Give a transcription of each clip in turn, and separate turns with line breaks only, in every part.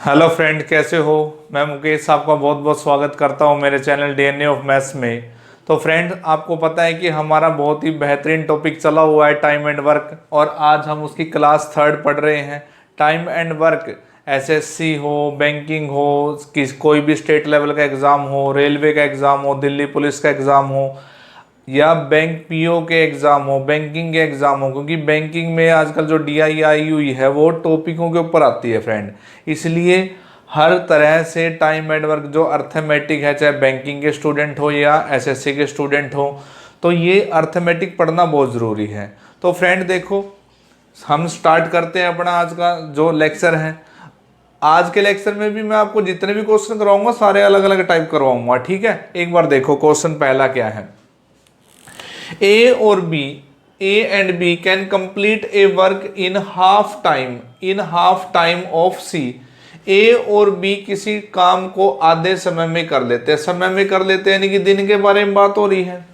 Hello friend, कैसे हो। मैं मुकेश आपका बहुत बहुत स्वागत करता हूं मेरे चैनल डीएनए ऑफ मैथ्स में। तो फ्रेंड, आपको पता है कि हमारा बहुत ही बेहतरीन टॉपिक चला हुआ है टाइम एंड वर्क, और आज हम उसकी क्लास 3 पढ़ रहे हैं। टाइम एंड वर्क एसएससी हो, बैंकिंग हो, कोई भी स्टेट लेवल का एग्ज़ाम हो, रेलवे का एग्ज़ाम हो, दिल्ली पुलिस का एग्ज़ाम हो, या बैंक पीओ के एग्जाम हो, बैंकिंग के एग्जाम हो, क्योंकि बैंकिंग में आजकल जो डीआई आई हुई है वो टॉपिकों के ऊपर आती है फ्रेंड। इसलिए हर तरह से टाइम एंड वर्क जो अर्थमेटिक है, चाहे बैंकिंग के स्टूडेंट हो या एसएससी के स्टूडेंट हो, तो ये अर्थमेटिक पढ़ना बहुत ज़रूरी है। तो फ्रेंड देखो, हम स्टार्ट करते हैं अपना आज का जो लेक्चर है। आज के लेक्चर में भी मैं आपको जितने भी क्वेश्चन करवाऊंगा सारे अलग अलग टाइप करवाऊंगा, ठीक है। एक बार देखो क्वेश्चन पहला क्या है। A or B, A and B can complete a work in half time of C. A और B किसी काम को आधे समय में कर लेते हैं। समय में कर लेते हैं यानी कि दिन के बारे में बात हो रही है।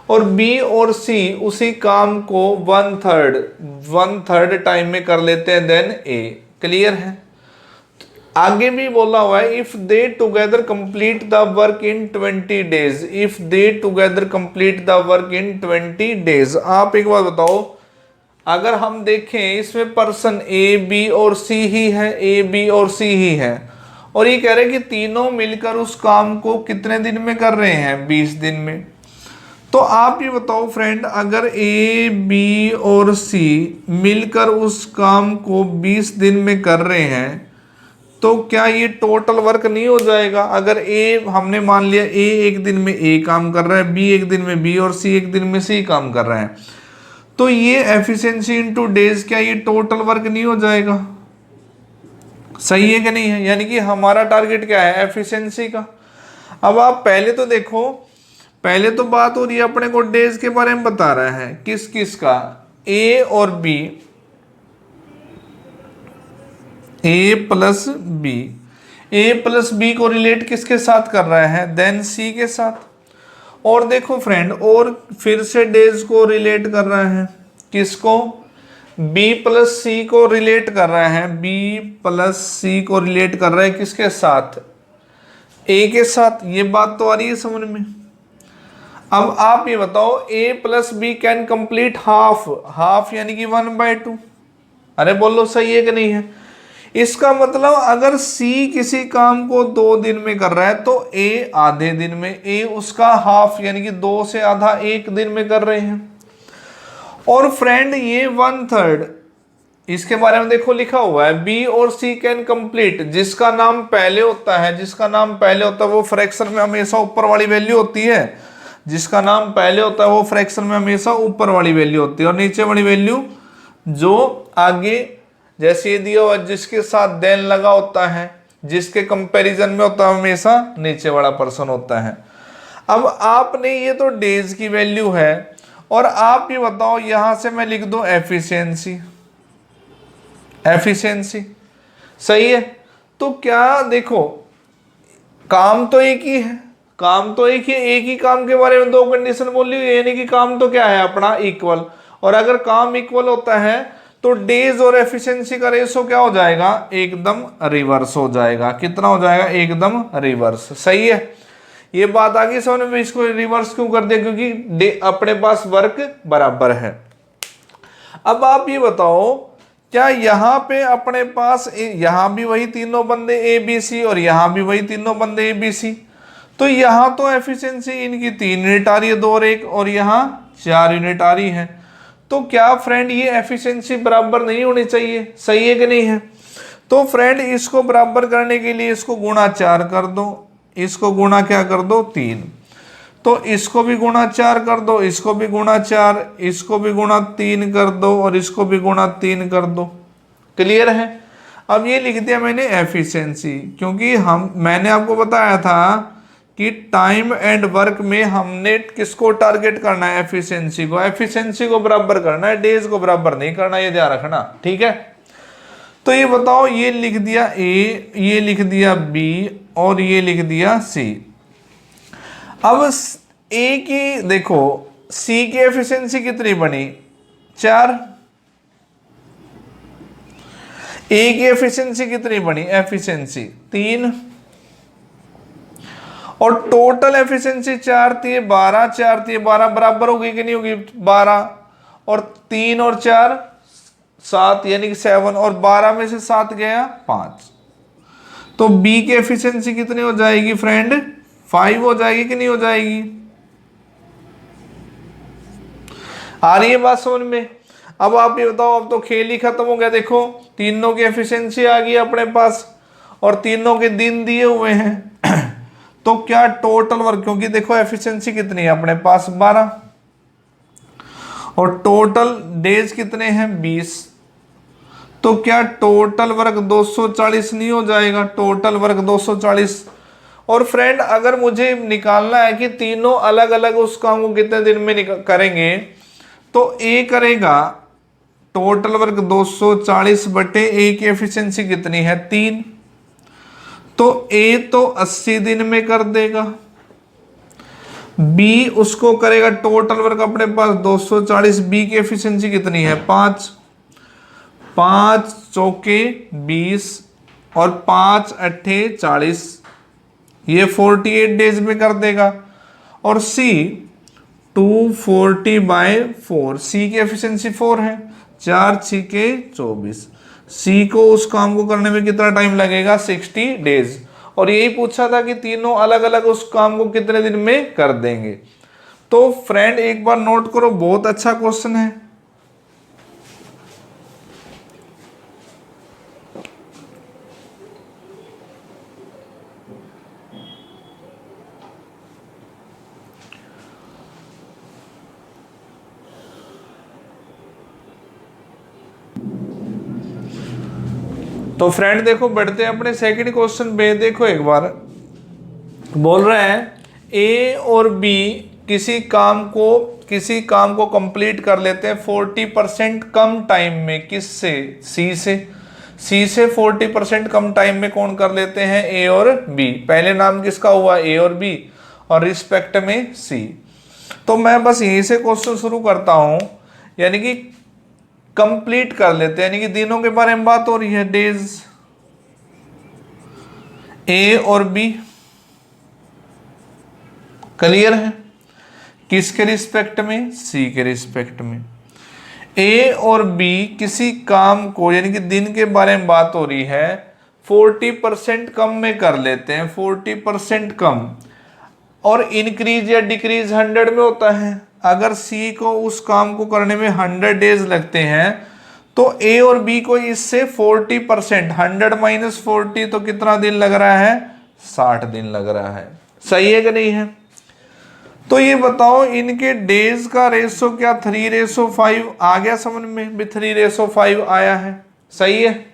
और B और C उसी काम को वन थर्ड टाइम में कर लेते हैं देन A। क्लियर है। आगे भी बोला हुआ है if they together complete the work in 20 days. If they together complete the work in 20 days. आप एक बार बताओ, अगर हम देखें इसमें पर्सन ए बी और सी ही है, ए बी और सी ही है, और ये कह रहे हैं कि तीनों मिलकर उस काम को कितने दिन में कर रहे हैं, 20 दिन में। तो आप ये बताओ फ्रेंड, अगर ए बी और सी मिलकर उस काम को 20 दिन में कर रहे हैं तो क्या ये टोटल वर्क नहीं हो जाएगा। अगर ए, हमने मान लिया ए एक दिन में ए काम कर रहा है, बी एक दिन में बी, और सी एक दिन में सी काम कर रहा है, तो ये एफिशिएंसी इनटू डेज, क्या ये टोटल वर्क नहीं हो जाएगा। सही है कि नहीं है। यानी कि हमारा टारगेट क्या है, एफिशिएंसी का। अब आप पहले तो देखो, पहले तो बात हो रही है अपने को डेज के बारे में बता रहा है, किस किस का, ए और बी, ए प्लस बी। ए प्लस बी को रिलेट किसके साथ कर रहा है, देन सी के साथ। और देखो फ्रेंड, और फिर से डेज को रिलेट कर रहा है, किसको, बी प्लस सी को रिलेट कर रहा है। बी प्लस सी को रिलेट कर रहा है किसके साथ, ए के साथ। ये बात तो आ रही है समझ में। अब आप ये बताओ, A plus B can complete half यानी कि 1/2। अरे बोलो सही है कि नहीं है। इसका मतलब अगर C किसी काम को 2 दिन में कर रहा है तो A आधे दिन में, A उसका हाफ यानी कि 2 से आधा 1 दिन में कर रहे हैं। और फ्रेंड ये 1/3, इसके बारे में देखो लिखा हुआ है B और C कैन कंप्लीट। जिसका नाम पहले होता है, जिसका नाम पहले होता है वो फ्रैक्शन में हमेशा ऊपर वाली वैल्यू होती है। जिसका नाम पहले होता है वो फ्रैक्शन में हमेशा ऊपर वाली वैल्यू होती है, और नीचे वाली वैल्यू जो आगे, जैसे ये दिया हुआ जिसके साथ देन लगा होता है, जिसके कंपैरिजन में होता है हमेशा नीचे वाला पर्सन होता है। अब आपने ये तो डेज की वैल्यू है, और आप ये बताओ, यहां से मैं लिख दूं एफिशिएंसी। एफिशिएंसी सही है। तो क्या देखो, काम तो एक ही है, काम तो एक ही काम के बारे में 2 कंडीशन बोली हुई है, यानी कि काम तो क्या है अपना, इक्वल। और अगर काम इक्वल होता है तो डेज और एफिशिएंसी का रेशो क्या हो जाएगा, एकदम रिवर्स हो जाएगा। कितना हो जाएगा, एकदम रिवर्स। सही है। ये बात आ गई समझ में। इसको रिवर्स क्यों कर दिया, क्योंकि अपने पास वर्क बराबर है। अब आप ये बताओ, क्या यहां पे अपने पास यहां भी वही तीनों बंदे ए बी सी, और यहां भी वही तीनों बंदे ए बी सी, तो यहां तो एफिशिएंसी इनकी 3 यूनिट आ रही है, 2 और 1, और यहां 4 यूनिट आ रही है। तो क्या फ्रेंड ये एफिशिएंसी बराबर नहीं होनी चाहिए। सही है कि नहीं है। तो फ्रेंड इसको बराबर करने के लिए इसको गुणा 4 कर दो, इसको गुणा क्या कर दो, 3। तो इसको भी गुणा 4 कर दो, इसको भी गुणा 4, इसको भी गुणा 3 कर दो, और इसको भी गुणा 3 कर दो। क्लियर है। अब ये लिख दिया मैंने एफिशिएंसी, क्योंकि मैंने आपको बताया था कि टाइम एंड वर्क में हमने किसको टारगेट करना है, एफिशिएंसी को। एफिशिएंसी को बराबर करना है, डेज को बराबर नहीं करना, ये ध्यान रखना, ठीक है। तो ये बताओ, ये लिख दिया ए, ये लिख दिया बी, और ये लिख दिया सी। अब ए की देखो, सी की एफिशिएंसी कितनी बनी, 4। ए की एफिशिएंसी कितनी बनी, एफिशिएंसी 3 और टोटल एफिशिएंसी 4 थी, 12, 4 थी 12 बराबर होगी कि नहीं होगी 12, और 3 और 4 7 यानी कि 7, और 12 में से 7 गया 5, तो बी की एफिशिएंसी कितनी हो जाएगी फ्रेंड, 5 हो जाएगी कि नहीं हो जाएगी। आ रही है बात समझ में। अब आप ये बताओ, अब तो खेल ही खत्म हो गया। देखो तीनों की एफिशिएंसी आ गई अपने पास और तीनों के दिन दिए हुए हैं तो क्या टोटल वर्क, क्योंकि देखो एफिशिएंसी कितनी है अपने पास 12 और टोटल डेज कितने हैं 20, तो क्या टोटल वर्क 240 नहीं हो जाएगा, टोटल वर्क 240। और फ्रेंड अगर मुझे निकालना है कि तीनों अलग अलग उस काम को कितने दिन में करेंगे, तो ए करेगा टोटल वर्क 240 बटे ए की एफिशिएंसी कितनी है 3, तो ए तो 80 दिन में कर देगा, बी उसको करेगा टोटल वर्क अपने पास 240, बी की एफिशिएंसी कितनी है 5, 5 चौके 20 और 5 अट्ठे 40, ये 48 डेज में कर देगा। और सी 240/4, सी की एफिशिएंसी 4 है, 4 छिके 24, सी को उस काम को करने में कितना टाइम लगेगा 60 डेज। और यही पूछा था कि तीनों अलग अलग उस काम को कितने दिन में कर देंगे। तो फ्रेंड एक बार नोट करो, बहुत अच्छा क्वेश्चन है। तो फ्रेंड देखो बढ़ते हैं अपने सेकंड क्वेश्चन पे। देखो एक बार बोल रहे हैं ए और बी किसी काम को कंप्लीट कर लेते हैं 40% कम टाइम में, किससे, सी से 40% कम टाइम में कौन कर लेते हैं, ए और बी। पहले नाम किसका हुआ, ए और बी, और रिस्पेक्ट में सी। तो मैं बस यहीं से क्वेश्चन शुरू करता हूं, यानी कि कंप्लीट कर लेते हैं, यानी कि दिनों के बारे में बात हो रही है, डेज ए और बी। क्लियर है, किसके रिस्पेक्ट में, सी के रिस्पेक्ट में। ए और बी किसी काम को, यानी कि दिन के बारे में बात हो रही है, 40% कम में कर लेते हैं, 40% कम, और इंक्रीज या डिक्रीज 100 में होता है। अगर सी को उस काम को करने में 100 डेज लगते हैं, तो ए और बी को इससे 40%, 100 - 40 तो कितना दिन लग रहा है, 60 दिन लग रहा है। सही है कि नहीं है। तो ये बताओ इनके डेज का रेशो क्या 3:5 आ गया समझ में, भी 3:5 आया है। सही है।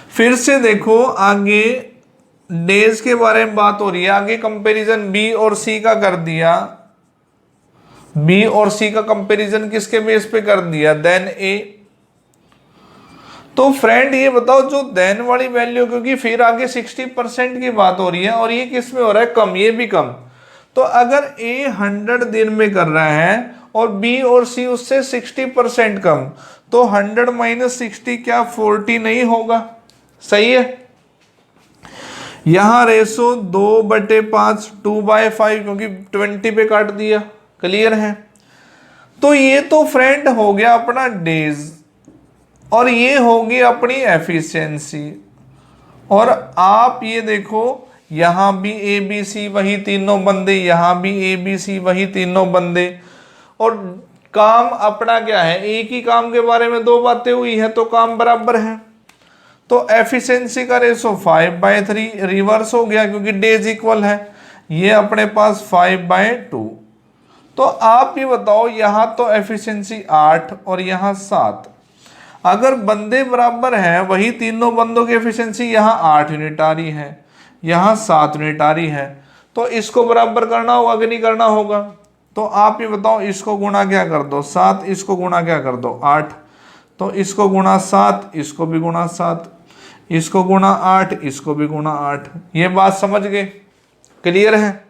फिर से देखो आगे डेज के बारे में बात हो रही है, आगे कंपैरिजन बी और सी का कर दिया, बी और सी का कंपैरिजन किसके बेस पे कर दिया, देन ए। तो फ्रेंड ये बताओ जो देन वाली वैल्यू, क्योंकि फिर आगे 60% की बात हो रही है और ये किस में हो रहा है, कम, ये भी कम। तो अगर ए 100 दिन में कर रहा है और बी और सी उससे 60% कम, तो 100 - 60 क्या 40 नहीं होगा। सही है। यहां रेशो 2/5, 2/5, क्योंकि 20 पे काट दिया। क्लियर है। तो ये तो फ्रेंड हो गया अपना डेज और ये होगी अपनी एफिशिएंसी। और आप ये देखो यहां भी ए बी सी वही तीनों बंदे, यहां भी ए बी सी वही तीनों बंदे, और काम अपना क्या है, एक ही काम के बारे में दो बातें हुई है तो काम बराबर है। तो एफिशिएंसी का रेशो 5/3 रिवर्स हो गया क्योंकि डेज इक्वल है, ये अपने पास 5/2। तो आप ये बताओ यहां तो एफिशिएंसी 8 और यहां 7, अगर बंदे बराबर हैं, वही तीनों बंदों की एफिशिएंसी यहां 8 यूनिट आ रही है, यहां 7 यूनिट आ रही है, तो इसको बराबर करना होगा कि नहीं करना होगा। तो आप ये बताओ इसको गुणा क्या कर दो 7, इसको गुणा क्या कर दो 8, तो इसको गुणा 7, इसको भी गुणा 7, इसको गुणा 8, इसको भी गुणा 8। ये बात समझ गए। क्लियर है।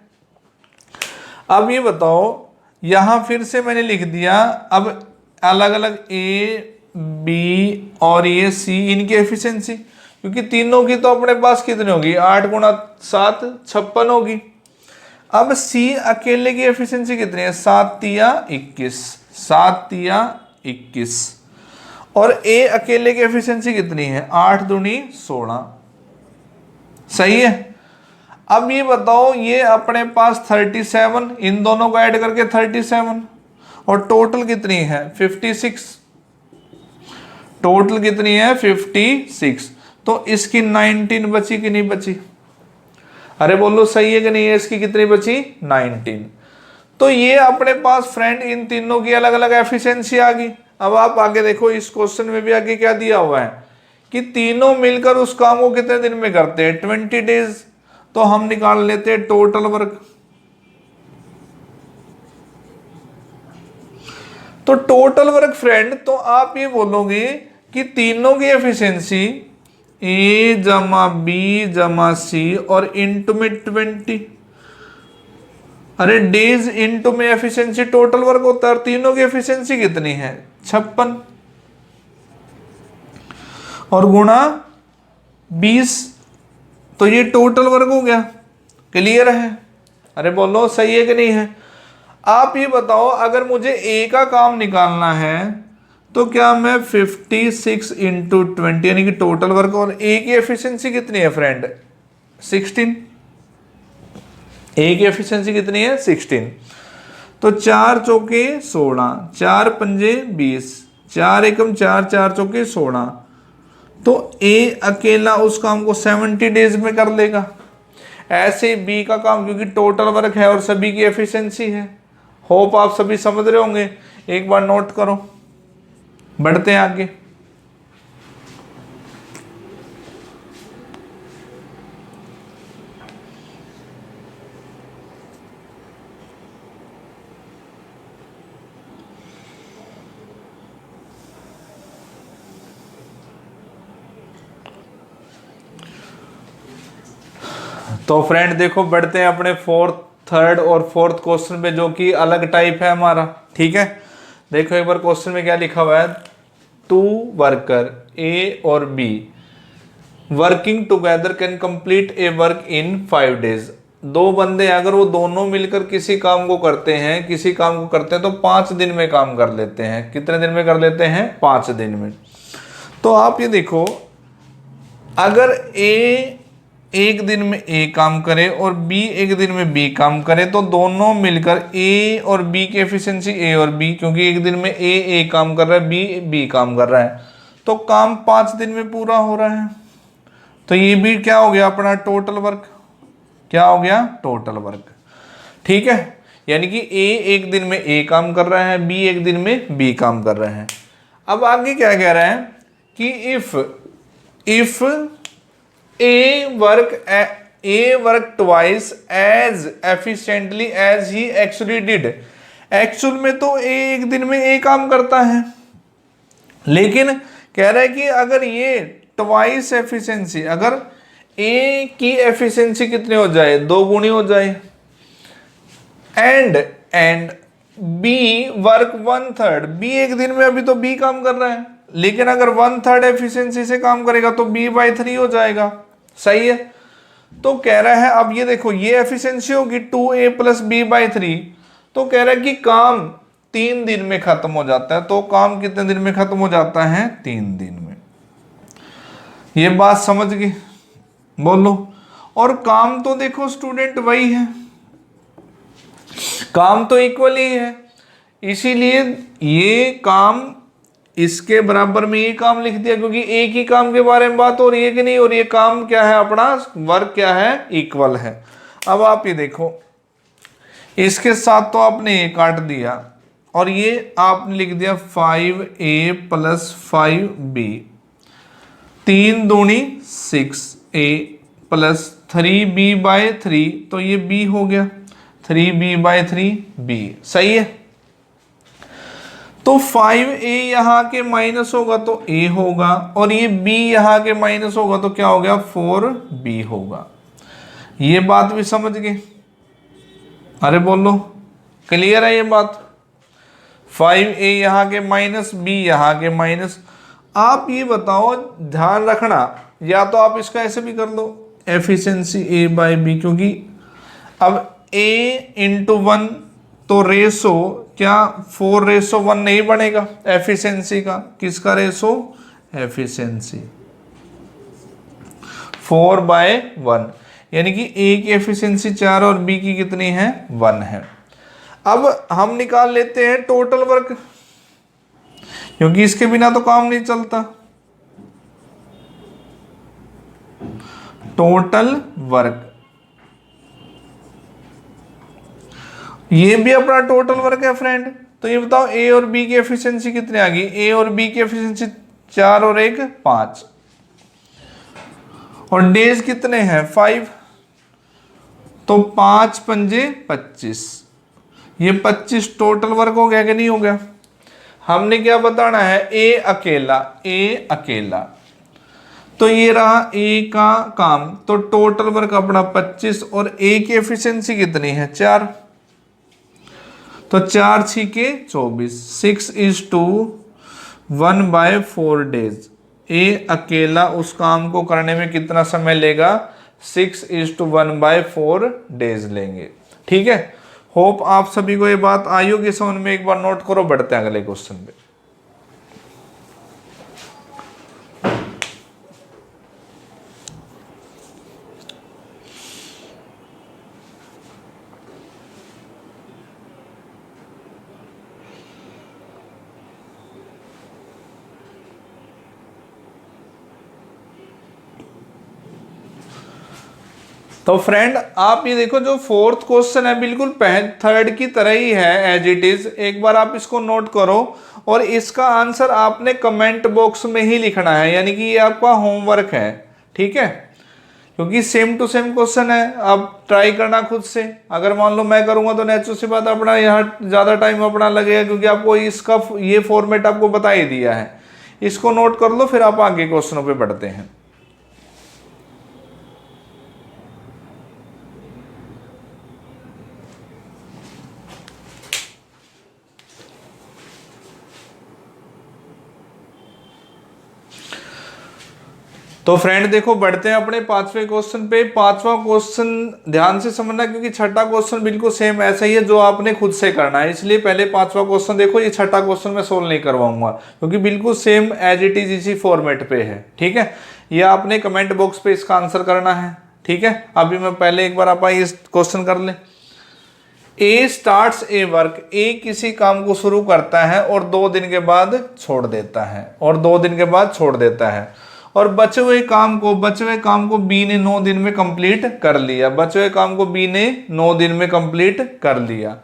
अब ये बताओ यहां फिर से मैंने लिख दिया, अब अलग अलग ए बी और ये सी, इनकी एफिशिएंसी, क्योंकि तीनों की तो अपने पास कितनी होगी, 8 गुणा 7 56 होगी। अब सी अकेले की एफिशिएंसी कितनी है, 7 तिया 21, 7 तिया 21, और ए अकेले की एफिशिएंसी कितनी है, 8 दूनी 16। सही है। अब ये बताओ, ये अपने पास 37, इन दोनों को ऐड करके 37, और टोटल कितनी है 56, टोटल कितनी है 56, तो इसकी 19 बची कि नहीं बची, अरे बोलो सही है कि नहीं है, इसकी कितनी बची 19। तो ये अपने पास फ्रेंड इन तीनों की अलग अलग एफिशिएंसी आ गई। अब आप आगे देखो, इस क्वेश्चन में भी आगे क्या दिया हुआ है कि तीनों मिलकर उस काम को कितने दिन में करते हैं, 20 डेज। तो हम निकाल लेते हैं टोटल वर्क। तो टोटल वर्क फ्रेंड, तो आप ये बोलोगे कि तीनों की एफिशिएंसी ए जमा बी जमा सी और इंटू में 20, अरे डेज इंटू में एफिशिएंसी टोटल वर्क होता है, और तीनों की एफिशिएंसी कितनी है 56, और गुणा 20, तो ये टोटल वर्क हो गया। क्लियर है, अरे बोलो सही है कि नहीं है। आप ये बताओ, अगर मुझे ए का काम निकालना है तो क्या मैं 56 इंटू 20 यानी कि टोटल वर्क, और ए की एफिशिएंसी कितनी है फ्रेंड 16, ए की एफिशिएंसी कितनी है 16, तो 4 चौके 16, 4 पंजे 20, 4 एकम 4, 4 चौके 16, तो ए अकेला उस काम को 70 डेज में कर लेगा। ऐसे बी का काम, क्योंकि टोटल वर्क है और सभी की एफिशिएंसी है। होप आप सभी समझ रहे होंगे, एक बार नोट करो। बढ़ते हैं आगे। तो फ्रेंड देखो, बढ़ते हैं अपने थर्ड और फोर्थ क्वेश्चन पे, जो कि अलग टाइप है हमारा। ठीक है, देखो एक बार क्वेश्चन में क्या लिखा हुआ है, 2 वर्कर ए और be working together can complete A work in 5 days. दो बंदे अगर वो दोनों मिलकर किसी काम को करते हैं, तो 5 दिन में काम कर लेते हैं। कितने दिन में कर लेते हैं, 5 दिन में। तो आप ये देखो, अगर ए एक दिन में ए काम करे और बी एक दिन में बी काम करे, तो दोनों मिलकर ए और बी की एफिशिएंसी ए और बी, क्योंकि एक दिन में ए काम कर रहा है, बी काम कर रहा है, तो काम 5 दिन में पूरा हो रहा है। तो ये भी क्या हो गया अपना टोटल वर्क, क्या हो गया टोटल वर्क। ठीक है, यानी कि ए एक दिन में ए काम कर रहा है, बी एक दिन में बी काम कर रहे हैं। अब आगे क्या कह रहे हैं कि if A work twice as efficiently as he actually did. Actual में तो ए एक दिन में ए काम करता है, लेकिन कह रहा है कि अगर ये ट्वाइस एफिशिएंसी, अगर ए की एफिशिएंसी कितनी हो जाए, 2 गुनी हो जाए, एंड बी वर्क 1/3, बी एक दिन में अभी तो बी काम कर रहा है, लेकिन अगर 1/3 एफिशिएंसी से काम करेगा तो b/3 हो जाएगा। सही है। तो कह रहा है, अब ये देखो, ये एफिशिएंसी होगी 2a + b/3, तो कह रहा है कि काम 3 दिन में खत्म हो जाता है। तो काम कितने दिन में खत्म हो जाता है, 3 दिन में। ये बात समझ गई, बोलो। और काम तो देखो स्टूडेंट वही है, काम तो इक्वल ही है, इसीलिए ये काम इसके बराबर में ये काम लिख दिया, क्योंकि एक ही काम के बारे में बात हो रही है कि नहीं, और ये काम क्या है अपना, वर्क क्या है, इक्वल है। अब आप ये देखो, इसके साथ तो आपने ये काट दिया, और ये आपने लिख दिया 5a + 5b, 3 दूनी 6a + 3b/3, तो ये b हो गया, 3b/3b। सही है। तो 5a यहाँ के माइनस होगा तो a होगा, और ये b यहाँ के माइनस होगा तो क्या हो गया, 4b होगा। ये बात भी समझ गए, अरे बोलो क्लियर है ये बात। 5a यहाँ के माइनस, b यहाँ के माइनस। आप ये बताओ, ध्यान रखना, या तो आप इसका ऐसे भी कर लो एफिशिएंसी a बाई बी, क्योंकि अब a इंटू 1 तो रेशो क्या 4:1 नहीं बनेगा एफिशिएंसी का। किसका रेशो? एफिशिएंसी 4/1, यानी कि a की एफिशिएंसी 4 और b की कितनी है? 1 है। अब हम निकाल लेते हैं टोटल वर्क, क्योंकि इसके बिना तो काम नहीं चलता। टोटल वर्क, ये भी अपना टोटल वर्क है फ्रेंड। तो ये बताओ ए और बी की एफिशिएंसी कितनी आ गई? ए और बी की एफिशिएंसी 4 और 1 5, और डेज कितने हैं? 5, तो 5 पंजे 25, ये 25 टोटल वर्क हो गया कि नहीं हो गया? हमने क्या बताना है? ए अकेला, ए अकेला। तो ये रहा ए का काम, तो टोटल वर्क अपना 25, और ए की एफिशिएंसी कितनी है? 4, तो 4 छीके 24, 6:1/4 डेज। ए अकेला उस काम को करने में कितना समय लेगा? 6:1/4 डेज लेंगे। ठीक है, होप आप सभी को ये बात आई होगी समझ में। एक बार नोट करो, बढ़ते हैं अगले क्वेश्चन पे। तो फ्रेंड आप ये देखो, जो फोर्थ क्वेश्चन है बिल्कुल थर्ड की तरह ही है एज इट इज। एक बार आप इसको नोट करो, और इसका आंसर आपने कमेंट बॉक्स में ही लिखना है, यानी कि ये आपका होमवर्क है। ठीक है, क्योंकि सेम टू सेम क्वेश्चन है। आप ट्राई करना खुद से। अगर मान लो मैं करूंगा तो नेचुरल सी बात अपना यहाँ ज़्यादा टाइम अपना लगेगा, क्योंकि आपको इसका ये फॉर्मेट आपको बता ही दिया है। इसको नोट कर लो, फिर आप आगे क्वेश्चनों पे बढ़ते हैं। तो फ्रेंड देखो, बढ़ते हैं अपने पांचवें क्वेश्चन पे। पांचवा क्वेश्चन ध्यान से समझना, क्योंकि छठा क्वेश्चन बिल्कुल सेम ऐसा ही है जो आपने खुद से करना है। इसलिए पहले पांचवा क्वेश्चन देखो, ये छठा क्वेश्चन मैं सोल्व नहीं करवाऊंगा, क्योंकि बिल्कुल सेम एज इट इज इसी फॉर्मेट पे है। ठीक है, ये आपने कमेंट बॉक्स पे इसका आंसर करना है। ठीक है, अभी मैं पहले एक बार आप इस क्वेश्चन कर ले। ए स्टार्ट्स ए वर्क, ए किसी काम को शुरू करता है और 2 दिन के बाद छोड़ देता है, और 2 दिन के बाद छोड़ देता है, और बचे हुए काम को बी ने 9 दिन में कंप्लीट कर लिया। बचे हुए काम को बी ने 9 दिन में कंप्लीट कर लिया।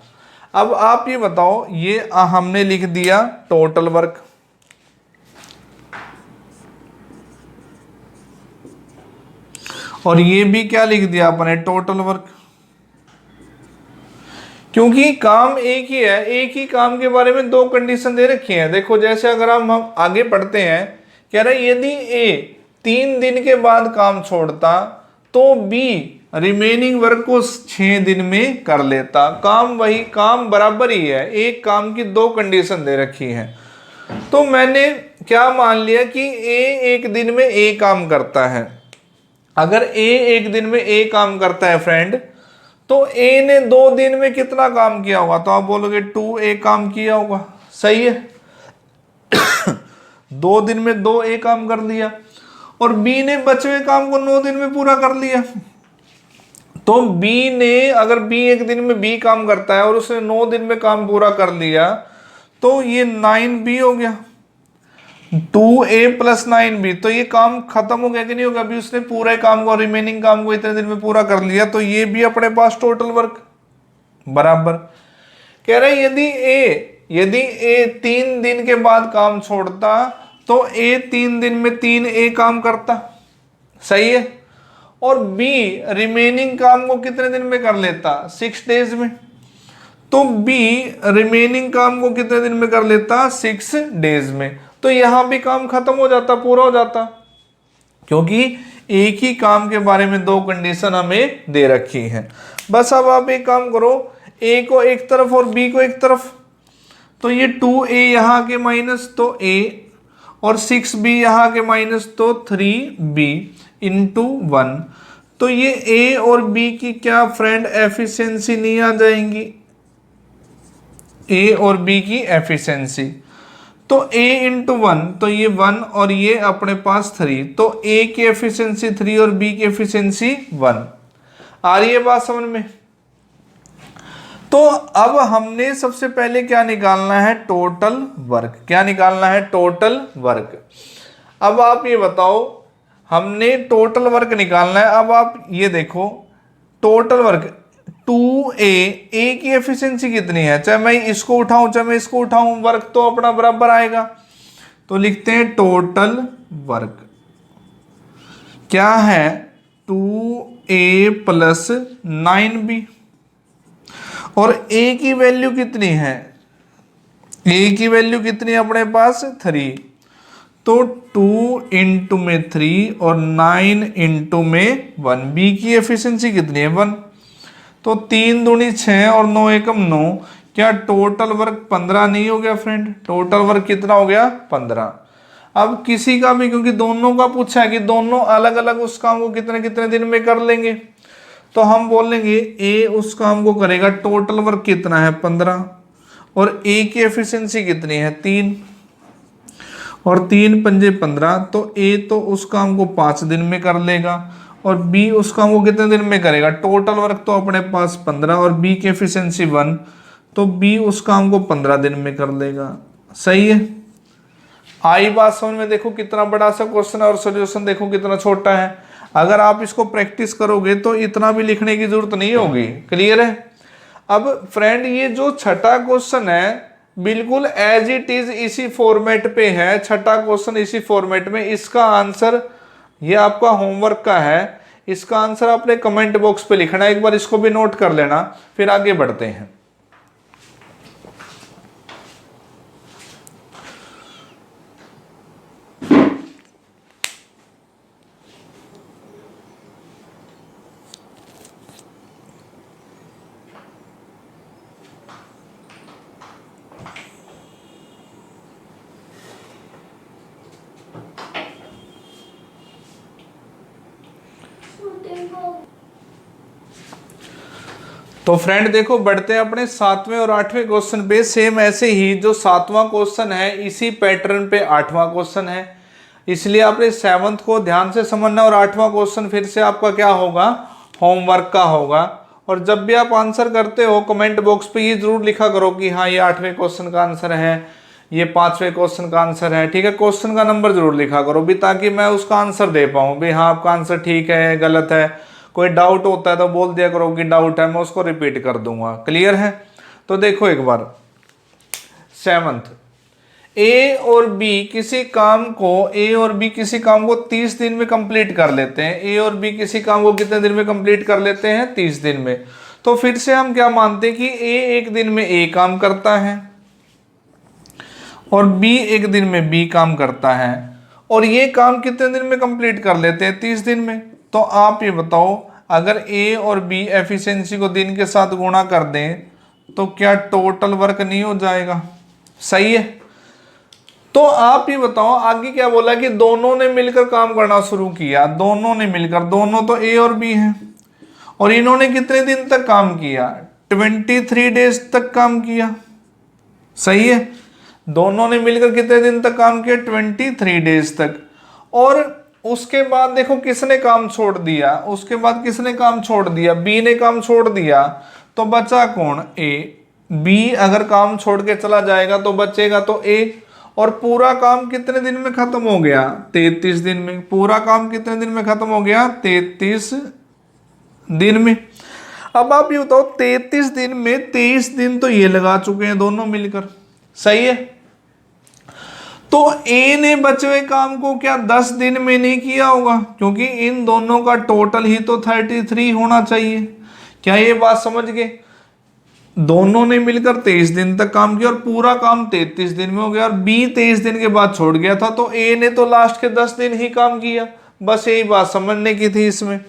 अब आप ये बताओ, ये हमने लिख दिया टोटल वर्क, और ये भी क्या लिख दिया अपने? Total work. क्योंकि काम एक ही है, एक ही काम के बारे में 2 कंडीशन दे रखी है। देखो, जैसे अगर हम आगे पढ़ते हैं, कह रहा है यदि ए 3 दिन के बाद काम छोड़ता तो बी रिमेनिंग वर्क को 6 दिन में कर लेता। काम वही, काम बराबर ही है, एक काम की 2 कंडीशन दे रखी है। तो मैंने क्या मान लिया कि ए एक दिन में ए काम करता है। अगर ए एक दिन में ए काम करता है फ्रेंड, तो ए ने 2 दिन में कितना काम किया होगा? तो आप बोलोगे 2a काम किया होगा। सही है, 2 दिन में 2a काम कर लिया, और बी ने बचे हुए काम को 9 दिन में पूरा कर लिया। तो बी ने, अगर बी एक दिन में बी काम करता है और उसने 9 दिन में काम पूरा कर लिया, तो ये 9b हो गया, 2a + 9b। तो ये काम खत्म हो गया कि नहीं होगा? अभी उसने पूरे काम को, रिमेनिंग काम को इतने दिन में पूरा कर लिया, तो ये भी अपने पास टोटल वर्क बराबर। कह रहे यदि ए 3 दिन के बाद काम छोड़ता तो ए 3 दिन में 3a काम करता। सही है, और बी रिमेनिंग काम को कितने दिन में कर लेता? 6 डेज में। तो बी रिमेनिंग काम को कितने दिन में कर लेता? 6 डेज में। तो यहां भी काम खत्म हो जाता, पूरा हो जाता, क्योंकि एक ही काम के बारे में 2 कंडीशन हमें दे रखी है। बस अब आप एक काम करो, ए को एक तरफ और बी को एक तरफ, तो ये 2a यहाँ के माइनस तो a, और 6b यहाँ के माइनस तो 3b इंटू 1। तो ये a और b की क्या फ्रेंड एफिशिएंसी नहीं आ जाएंगी, a और b की एफिशिएंसी। तो a इंटू 1 तो ये 1 और ये अपने पास 3, तो a की एफिशिएंसी 3 और b की एफिशिएंसी 1। आ रही है बात समझ में। तो अब हमने सबसे पहले क्या निकालना है, टोटल वर्क। क्या निकालना है, टोटल वर्क। अब आप ये बताओ, हमने टोटल वर्क निकालना है। अब आप ये देखो टोटल वर्क 2a, a की एफिशिएंसी कितनी है, चाहे मैं इसको उठाऊं चाहे मैं इसको उठाऊं, वर्क तो अपना बराबर आएगा। तो लिखते हैं टोटल वर्क क्या है, 2a प्लस 9b। और a की वैल्यू कितनी है, a की वैल्यू कितनी है अपने पास 3, तो 2 इंटू में 3 और 9 इंटू में 1। b की एफिशिएंसी कितनी है 1, तो 3 दूनी 6 और 9 एकम 9। क्या टोटल वर्क 15 नहीं हो गया फ्रेंड, टोटल वर्क कितना हो गया 15। अब किसी का भी, क्योंकि दोनों का पूछा है कि दोनों अलग अलग उस काम को कितने कितने दिन में कर लेंगे, तो हम बोलेंगे ए उस काम को करेगा, टोटल वर्क कितना है 15, और ए की एफिशिएंसी कितनी है 3, और 3 पंजे 15, तो ए तो उस काम को 5 दिन में कर लेगा, और बी उस काम को कितने दिन में करेगा। टोटल वर्क तो अपने पास 15 और बी की एफिशिएंसी 1, तो बी उस काम को 15 दिन में कर लेगा। सही है, आई बात समझ में। देखो कितना बड़ा सा क्वेश्चन है और सॉल्यूशन देखो कितना छोटा है। अगर आप इसको प्रैक्टिस करोगे तो इतना भी लिखने की जरूरत नहीं होगी। क्लियर है। अब फ्रेंड ये जो छठा क्वेश्चन है बिल्कुल एज इट इज इसी फॉर्मेट पे है, छठा क्वेश्चन इसी फॉर्मेट में। इसका आंसर ये आपका होमवर्क का है, इसका आंसर आपने कमेंट बॉक्स पे लिखना है, एक बार इसको भी नोट कर लेना, फिर आगे बढ़ते हैं। तो फ्रेंड देखो बढ़ते हैं अपने 7वें और 8वें क्वेश्चन पे। सेम ऐसे ही जो 7वां क्वेश्चन है इसी पैटर्न पे 8वां क्वेश्चन है, इसलिए आपने 7th को ध्यान से समझना, और 8वां क्वेश्चन फिर से आपका क्या होगा, होमवर्क का होगा। और जब भी आप आंसर करते हो कमेंट बॉक्स पे ये जरूर लिखा करो कि हाँ ये 8वें क्वेश्चन का आंसर है, ये 5वें क्वेश्चन का आंसर है। ठीक है, क्वेश्चन का नंबर जरूर लिखा करो भी, ताकि मैं उसका आंसर दे पाऊँ भी हाँ आपका आंसर ठीक है गलत है। कोई डाउट होता है तो बोल दिया करो कि डाउट है, मैं उसको रिपीट कर दूंगा। क्लियर है। तो देखो एक बार 7th, ए और बी किसी काम को 30 दिन में कंप्लीट कर लेते हैं। ए और बी किसी काम को कितने दिन में कंप्लीट कर लेते हैं, 30 दिन में। तो फिर से हम क्या मानते हैं कि ए एक दिन में ए काम करता है और बी एक दिन में बी काम करता है, और ये काम कितने दिन में कंप्लीट कर लेते हैं, 30 दिन में। तो आप ये बताओ अगर ए और बी एफिशिएंसी को दिन के साथ गुणा कर दें तो क्या टोटल वर्क नहीं हो जाएगा। सही है। तो आप ये बताओ आगे क्या बोला कि दोनों ने मिलकर काम करना शुरू किया, दोनों ने मिलकर, दोनों तो ए और बी हैं, और इन्होंने कितने दिन तक काम किया, 23 डेज तक काम किया। सही है। दोनों ने मिलकर कितने दिन तक काम किया, 23 डेज तक। और उसके बाद देखो किसने काम छोड़ दिया, उसके बाद किसने काम छोड़ दिया, बी ने काम छोड़ दिया। तो बचा कौन, ए। बी अगर काम छोड़ के चला जाएगा तो बचेगा तो ए। और पूरा काम कितने दिन में खत्म हो गया, 33 दिन में। पूरा काम कितने दिन में खत्म हो गया, 33 दिन में। अब आप ये बताओ 33 दिन में 23 दिन तो ये लगा चुके हैं दोनों मिलकर। सही है। तो ए ने बचे हुए काम को क्या 10 दिन में नहीं किया होगा, क्योंकि इन दोनों का टोटल ही तो 33 होना चाहिए। क्या ये बात समझ गए। दोनों ने मिलकर 23 दिन तक काम किया और पूरा काम 33 दिन में हो गया, और बी 23 दिन के बाद छोड़ गया था, तो ए ने तो लास्ट के 10 दिन ही काम किया। बस यही बात समझने की थी इसमें।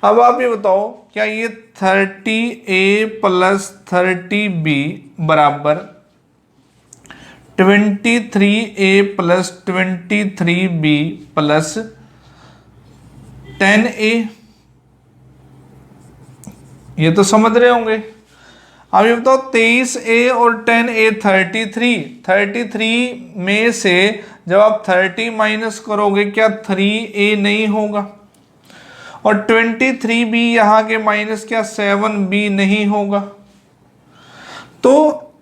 अब आप ये बताओ क्या ये 30A + 30B बराबर 23a plus 23b plus 10a, ये तो समझ रहे होंगे। अब ये बताओ 23a और 10a 33 में से जब आप 30 माइनस करोगे क्या 3a नहीं होगा? और 23b यहाँ के माइनस क्या 7b नहीं होगा? तो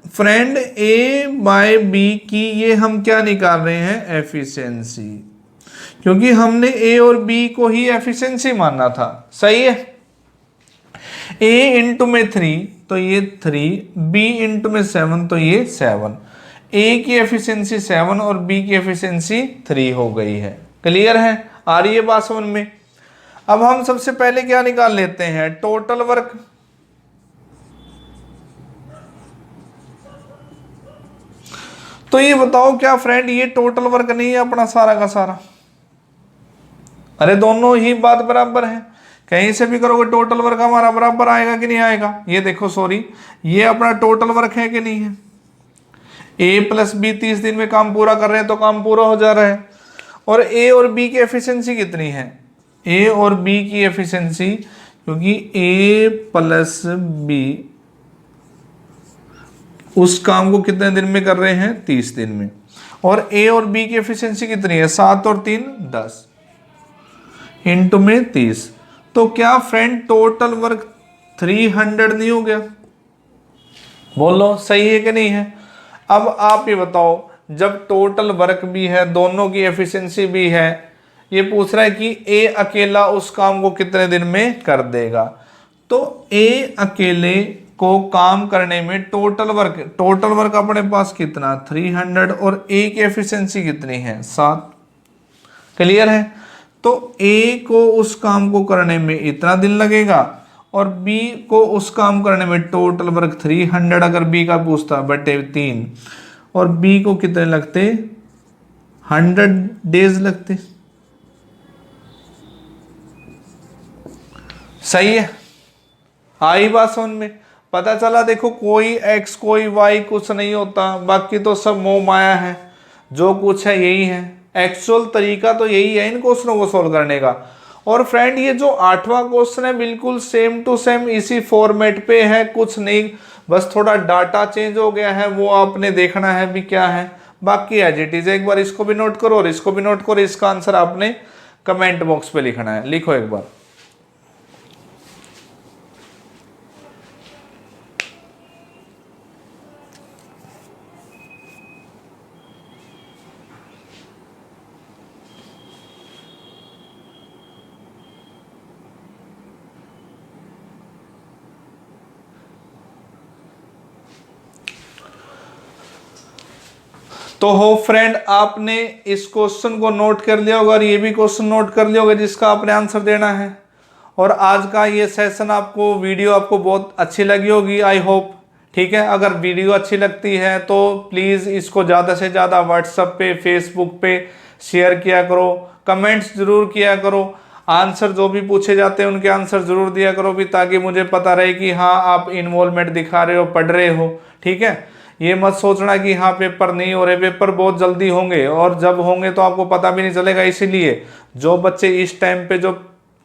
फ्रेंड a बाय b की ये हम क्या निकाल रहे हैं? एफिशिएंसी, क्योंकि हमने a और b को ही एफिशिएंसी मानना था। सही है। a इंटू में 3 तो ये 3, b इंटू में 7 तो ये 7। a की एफिशिएंसी 7 और b की एफिशिएंसी 3 हो गई है। क्लियर है? आ रही है बात समझ में? अब हम सबसे पहले क्या निकाल लेते हैं? Total work. तो ये बताओ क्या फ्रेंड ये टोटल वर्क नहीं है अपना सारा का सारा? अरे दोनों ही बात बराबर है, कहीं से भी करोगे टोटल वर्क हमारा बराबर आएगा कि नहीं आएगा? ये देखो सॉरी, ये अपना टोटल वर्क है कि नहीं है? a प्लस बी 30 दिन में काम पूरा कर रहे हैं तो काम पूरा हो जा रहा है। और a और b की एफिशिएंसी कितनी है? a और b की एफिशिएंसी, क्योंकि a प्लस b उस काम को कितने दिन में कर रहे हैं? 30 दिन में। और a और b की एफिशिएंसी कितनी है? 7 और 3 10 इंटू में 30। तो क्या फ्रेंड टोटल वर्क 300 नहीं हो गया? बोलो सही है कि नहीं है? अब आप ये बताओ, जब टोटल वर्क भी है, दोनों की एफिशिएंसी भी है, ये पूछ रहा है कि ए अकेला उस काम को कितने दिन में कर देगा। तो ए अकेले को काम करने में टोटल वर्क अपने पास कितना? 300 और ए की एफिशिएंसी कितनी है? 7। क्लियर है? तो ए को उस काम को करने में इतना दिन लगेगा और बी को उस काम करने में टोटल वर्क 300 अगर बी का पूछता बटे 3, और बी को कितने लगते? 100 डेज लगते। सही है? आई बात समझ में? पता चला देखो, कोई एक्स कोई वाई कुछ नहीं होता, बाकी तो सब मोह माया है, जो कुछ है यही है। एक्चुअल तरीका तो यही है इन क्वेश्चनों को सोल्व करने का। और फ्रेंड ये जो 8वां क्वेश्चन है बिल्कुल सेम टू सेम इसी फॉर्मेट पे है, कुछ नहीं, बस थोड़ा डाटा चेंज हो गया है, वो आपने देखना है भी क्या है। बाकी एज इट इज। एक बार इसको भी नोट करो और इसको भी नोट करो, इसका आंसर आपने कमेंट बॉक्स पे लिखना है। लिखो एक बार। तो हो फ्रेंड, आपने इस क्वेश्चन को नोट कर लिया होगा और ये भी क्वेश्चन नोट कर लिया होगा जिसका आपने आंसर देना है। और आज का ये सेशन आपको, वीडियो आपको बहुत अच्छी लगी होगी, आई होप। ठीक है, अगर वीडियो अच्छी लगती है तो प्लीज़ इसको ज़्यादा से ज़्यादा व्हाट्सएप पे, फेसबुक पे शेयर किया करो, कमेंट्स ज़रूर किया करो, आंसर जो भी पूछे जाते हैं उनके आंसर ज़रूर दिया करो भी, ताकि मुझे पता रहे कि हाँ आप इन्वॉल्वमेंट दिखा रहे हो, पढ़ रहे हो। ठीक है, ये मत सोचना कि हाँ पेपर नहीं हो रहे, पेपर बहुत जल्दी होंगे, और जब होंगे तो आपको पता भी नहीं चलेगा। इसीलिए जो बच्चे इस टाइम पे जो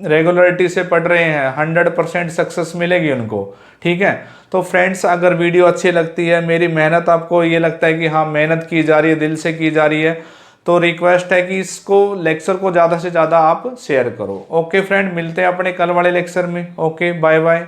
रेगुलरिटी से पढ़ रहे हैं 100% सक्सेस मिलेगी उनको। ठीक है, तो फ्रेंड्स अगर वीडियो अच्छी लगती है, मेरी मेहनत आपको ये लगता है कि हाँ मेहनत की जा रही है, दिल से की जा रही है, तो रिक्वेस्ट है कि इसको लेक्चर को ज़्यादा से ज़्यादा आप शेयर करो। ओके फ्रेंड, मिलते हैं अपने कल वाले लेक्चर में। Okay, bye bye.